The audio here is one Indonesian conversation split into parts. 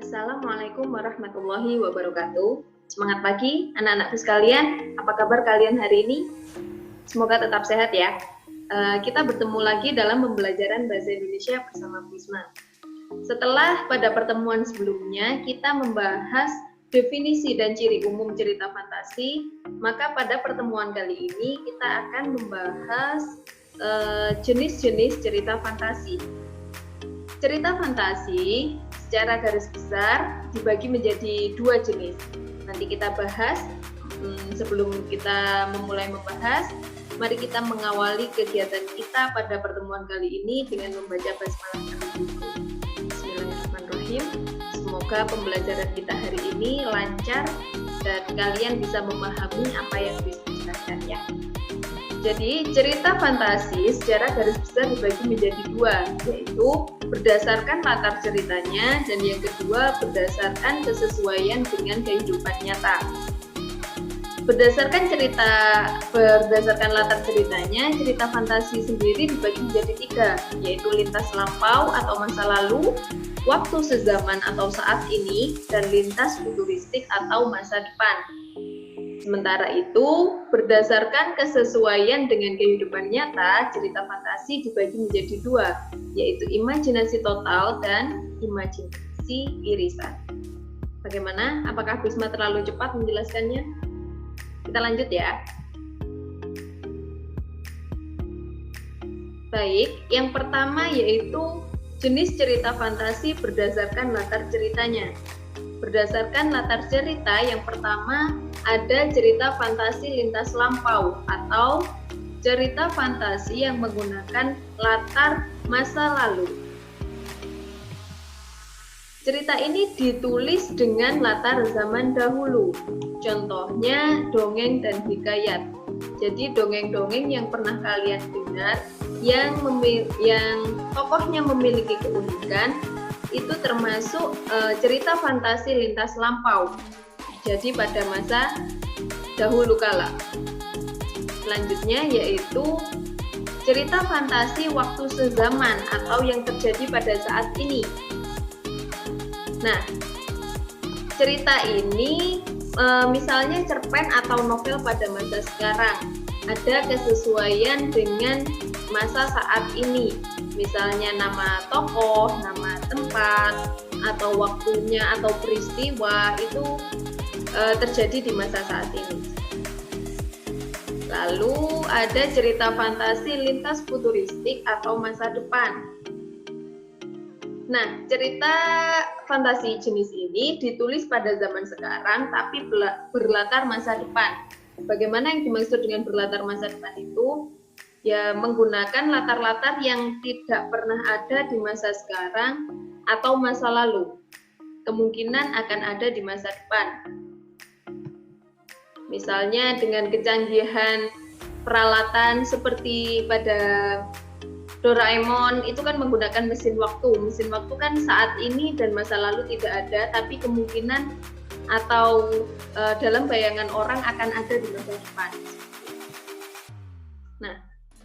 Assalamualaikum warahmatullahi wabarakatuh. Semangat pagi anak-anakku sekalian. Apa kabar kalian hari ini? Semoga tetap sehat ya. Kita bertemu lagi dalam pembelajaran Bahasa Indonesia bersama Bisma. Setelah pada pertemuan sebelumnya kita membahas definisi dan ciri umum cerita fantasi, maka pada pertemuan kali ini kita akan membahas jenis-jenis cerita fantasi. Cerita fantasi secara garis besar dibagi menjadi dua jenis. Nanti kita bahas. Sebelum kita memulai membahas, mari kita mengawali kegiatan kita pada pertemuan kali ini dengan membaca basmalah terlebih dahulu. Bismillahirrahmanirrahim. Semoga pembelajaran kita hari ini lancar dan kalian bisa memahami apa yang dijelaskan ya. Jadi cerita fantasi secara garis besar dibagi menjadi dua, yaitu berdasarkan latar ceritanya dan yang kedua berdasarkan kesesuaian dengan kehidupan nyata. Berdasarkan latar ceritanya, cerita fantasi sendiri dibagi menjadi tiga, yaitu lintas lampau atau masa lalu, waktu sezaman atau saat ini, dan lintas futuristik atau masa depan. Sementara itu, berdasarkan kesesuaian dengan kehidupan nyata, cerita fantasi dibagi menjadi dua, yaitu imajinasi total dan imajinasi irisan. Bagaimana? Apakah Bisma terlalu cepat menjelaskannya? Kita lanjut ya. Baik, yang pertama yaitu jenis cerita fantasi berdasarkan latar ceritanya. Berdasarkan latar cerita, yang pertama ada cerita fantasi lintas lampau atau cerita fantasi yang menggunakan latar masa lalu. Cerita ini ditulis dengan latar zaman dahulu. Contohnya dongeng dan hikayat. Jadi dongeng-dongeng yang pernah kalian dengar yang tokohnya memiliki keunikan itu termasuk cerita fantasi lintas lampau. Jadi pada masa dahulu kala. Selanjutnya yaitu cerita fantasi waktu sezaman atau yang terjadi pada saat ini. Nah, cerita ini misalnya cerpen atau novel pada masa sekarang. Ada kesesuaian dengan masa saat ini. Misalnya nama tokoh, nama tempat, atau waktunya atau peristiwa itu terjadi di masa saat ini. Lalu ada cerita fantasi lintas futuristik atau masa depan. Nah, cerita fantasi jenis ini ditulis pada zaman sekarang tapi berlatar masa depan. Bagaimana yang dimaksud dengan berlatar masa depan itu? Ya, menggunakan latar-latar yang tidak pernah ada di masa sekarang atau masa lalu. Kemungkinan akan ada di masa depan. Misalnya dengan kecanggihan peralatan seperti pada Doraemon itu kan menggunakan mesin waktu. Mesin waktu kan saat ini dan masa lalu tidak ada, tapi kemungkinan atau dalam bayangan orang akan ada di masa depan. Nah,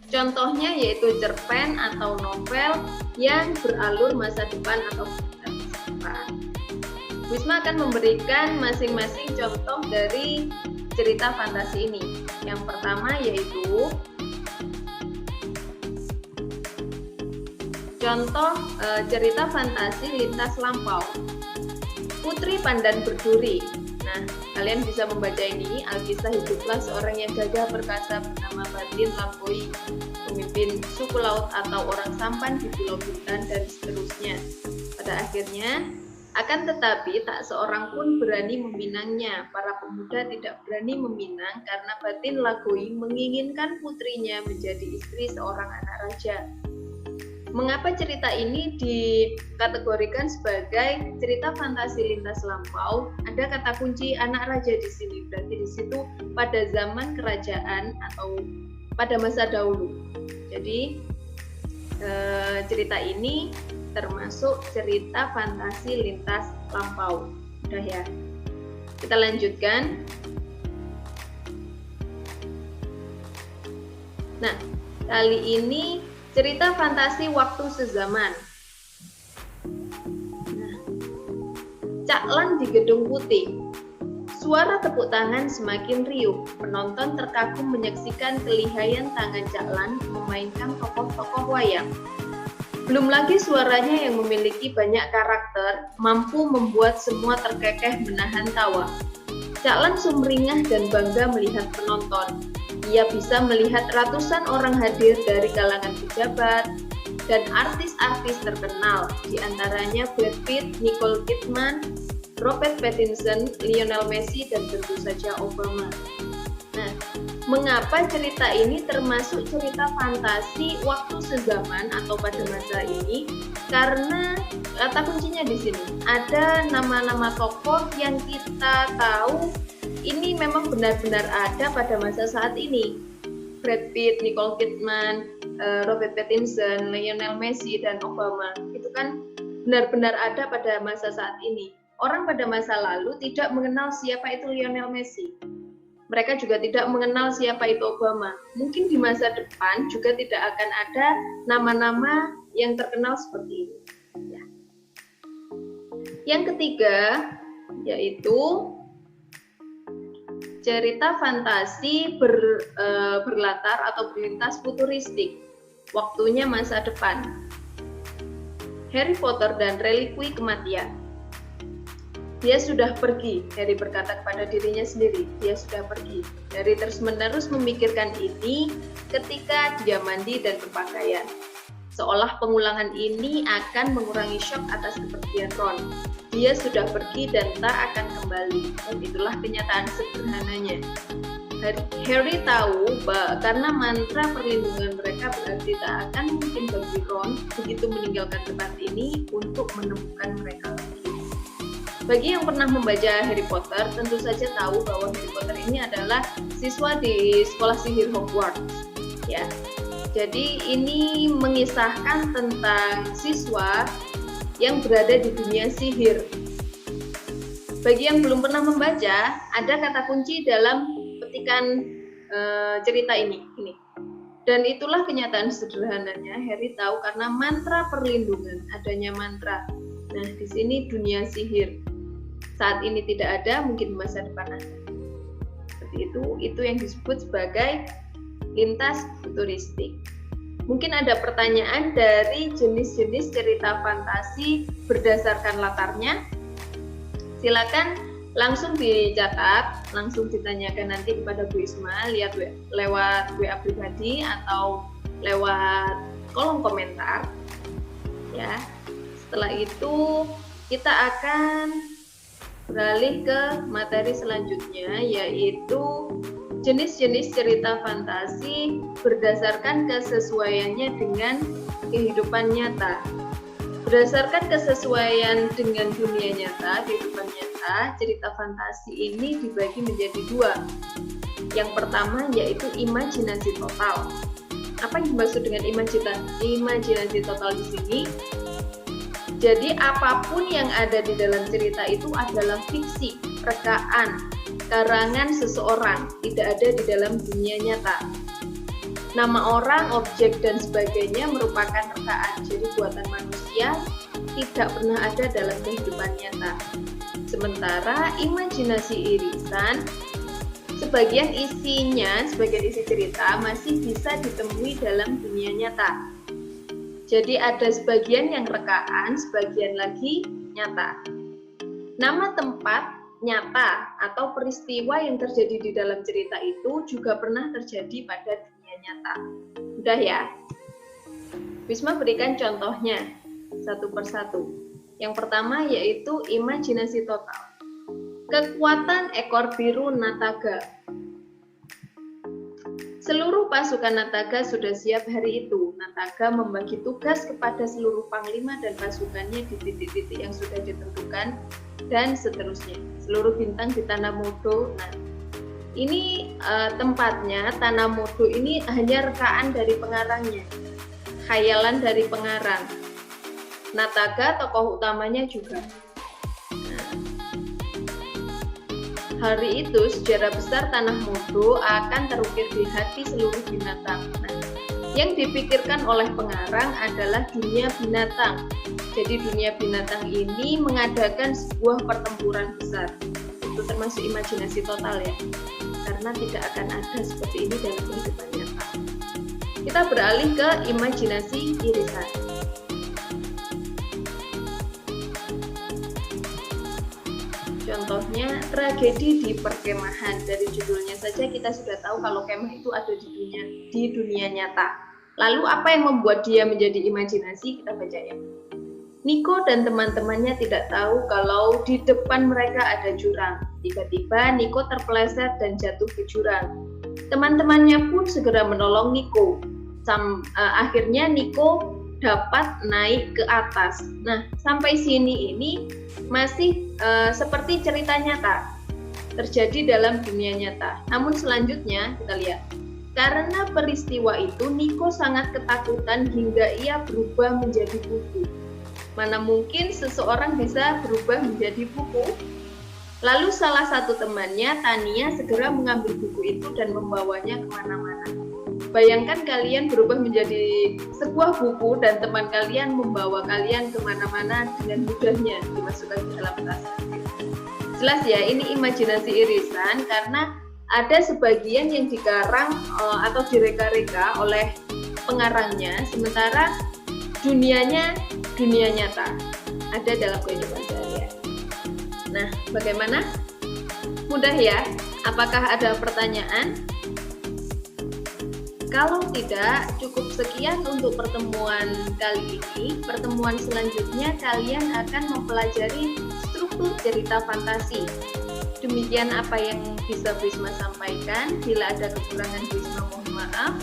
contohnya yaitu cerpen atau novel yang beralur masa depan atau masa depan. Wisma akan memberikan masing-masing contoh dari cerita fantasi ini. Yang pertama yaitu contoh cerita fantasi lintas lampau. Putri Pandan Berduri. Nah, kalian bisa membaca ini. Alkisah hiduplah seorang yang gagah perkasa bernama Batin Lampoi, pemimpin suku laut atau orang sampan di Pulau Bintan dan seterusnya. Pada akhirnya, akan tetapi tak seorang pun berani meminangnya. Para pemuda tidak berani meminang karena Batin Lagoi menginginkan putrinya menjadi istri seorang anak raja. Mengapa cerita ini dikategorikan sebagai cerita fantasi lintas lampau? Ada kata kunci anak raja di sini. Berarti di situ pada zaman kerajaan atau pada masa dahulu. Jadi cerita ini termasuk cerita fantasi lintas lampau. Udah ya. Kita lanjutkan. Nah, kali ini cerita fantasi waktu sezaman. Nah, Caklan di Gedung Putih. Suara tepuk tangan semakin riuh. Penonton terkagum menyaksikan kelihayan tangan Caklan memainkan tokoh-tokoh wayang. Belum lagi suaranya yang memiliki banyak karakter, mampu membuat semua terkekeh menahan tawa. Caklan sumringah dan bangga melihat penonton. Ia bisa melihat ratusan orang hadir dari kalangan pejabat dan artis-artis terkenal, di antaranya Brad Pitt, Nicole Kidman, Robert Pattinson, Lionel Messi, dan tentu saja Obama. Nah, mengapa cerita ini termasuk cerita fantasi waktu sezaman atau pada masa ini? Karena kata kuncinya di sini. Ada nama-nama tokoh yang kita tahu ini memang benar-benar ada pada masa saat ini. Brad Pitt, Nicole Kidman, Robert Pattinson, Lionel Messi, dan Obama. Itu kan benar-benar ada pada masa saat ini. Orang pada masa lalu tidak mengenal siapa itu Lionel Messi. Mereka juga tidak mengenal siapa itu Obama. Mungkin di masa depan juga tidak akan ada nama-nama yang terkenal seperti ini. Ya. Yang ketiga, yaitu cerita fantasi berlatar atau berlintas futuristik. Waktunya masa depan. Harry Potter dan Relikui Kematian. Dia sudah pergi, Harry berkata kepada dirinya sendiri, dia sudah pergi. Harry terus-menerus memikirkan ini ketika dia mandi dan berpakaian. Seolah pengulangan ini akan mengurangi syok atas kepergian Ron. Dia sudah pergi dan tak akan kembali. Dan itulah kenyataan sederhananya. Harry tahu karena mantra perlindungan mereka berarti tak akan mungkin bagi Ron begitu meninggalkan tempat ini untuk menemukan mereka lagi. Bagi yang pernah membaca Harry Potter, tentu saja tahu bahwa Harry Potter ini adalah siswa di sekolah sihir Hogwarts. Ya, jadi ini mengisahkan tentang siswa yang berada di dunia sihir. Bagi yang belum pernah membaca, ada kata kunci dalam petikan cerita ini. Dan itulah kenyataan sederhananya. Harry tahu karena mantra perlindungan, adanya mantra. Nah, di sini dunia sihir. Saat ini tidak ada, mungkin di masa depan ada. Seperti itu yang disebut sebagai lintas futuristik. Mungkin ada pertanyaan dari jenis-jenis cerita fantasi berdasarkan latarnya. Silakan langsung dicatat, langsung ditanyakan nanti kepada Bu Isma, lihat lewat WA pribadi atau lewat kolom komentar. Ya. Setelah itu kita akan beralih ke materi selanjutnya, yaitu jenis-jenis cerita fantasi berdasarkan kesesuaiannya dengan kehidupan nyata. Berdasarkan kesesuaian dengan dunia nyata, kehidupan nyata, cerita fantasi ini dibagi menjadi dua. Yang pertama yaitu imajinasi total. Apa yang dimaksud dengan imajinasi total di sini? Jadi apapun yang ada di dalam cerita itu adalah fiksi, rekaan, karangan seseorang, tidak ada di dalam dunia nyata. Nama orang, objek, dan sebagainya merupakan rekaan, jadi buatan manusia tidak pernah ada dalam kehidupan nyata. Sementara imajinasi irisan, sebagian isi cerita masih bisa ditemui dalam dunia nyata. Jadi ada sebagian yang rekaan, sebagian lagi nyata. Nama tempat nyata atau peristiwa yang terjadi di dalam cerita itu juga pernah terjadi pada dunia nyata. Udah ya? Wisma berikan contohnya satu persatu. Yang pertama yaitu imajinasi total. Kekuatan ekor biru Nataga. Seluruh pasukan Nataga sudah siap hari itu. Nataga membagi tugas kepada seluruh panglima dan pasukannya di titik-titik yang sudah ditentukan dan seterusnya. Seluruh bintang di Tanah Modo. Nah, ini tempatnya Tanah Modo ini hanya rekaan dari pengarangnya, khayalan dari pengarang. Nataga tokoh utamanya juga. Hari itu sejarah besar Tanah Modo akan terukir di hati seluruh binatang. Nah, yang dipikirkan oleh pengarang adalah dunia binatang. Jadi dunia binatang ini mengadakan sebuah pertempuran besar. Itu termasuk imajinasi total ya, karena tidak akan ada seperti ini dalam kehidupan nyata. Kita beralih ke imajinasi irisan. Contohnya tragedi di perkemahan. Dari judulnya saja kita sudah tahu kalau kemah itu ada di dunia nyata. Lalu apa yang membuat dia menjadi imajinasi? Kita baca ya. Niko dan teman-temannya tidak tahu kalau di depan mereka ada jurang. Tiba-tiba Niko terpeleset dan jatuh ke jurang. Teman-temannya pun segera menolong Niko. Akhirnya Niko dapat naik ke atas. Nah, sampai sini ini masih seperti cerita nyata terjadi dalam dunia nyata. Namun selanjutnya kita lihat, karena peristiwa itu Niko sangat ketakutan hingga ia berubah menjadi buku. Mana mungkin seseorang bisa berubah menjadi buku? Lalu salah satu temannya, Tania, segera mengambil buku itu dan membawanya kemana-mana. Bayangkan kalian berubah menjadi sebuah buku dan teman kalian membawa kalian kemana-mana dengan mudahnya dimasukkan ke dalam tas. Jelas ya, ini imajinasi irisan karena ada sebagian yang dikarang atau direka-reka oleh pengarangnya, sementara dunianya dunia nyata ada dalam kehidupan sehari-hari. Nah, bagaimana? Mudah ya? Apakah ada pertanyaan? Kalau tidak, cukup sekian untuk pertemuan kali ini. Pertemuan selanjutnya kalian akan mempelajari struktur cerita fantasi. Demikian apa yang bisa Bisma sampaikan. Bila ada kekurangan, Bisma mohon maaf.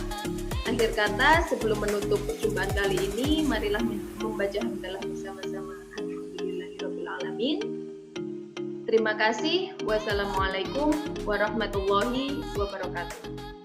Akhir kata, sebelum menutup perjumpaan kali ini, marilah membaca hamdalah bersama-sama. Alhamdulillahirrahmanirrahim. Terima kasih. Wassalamualaikum warahmatullahi wabarakatuh.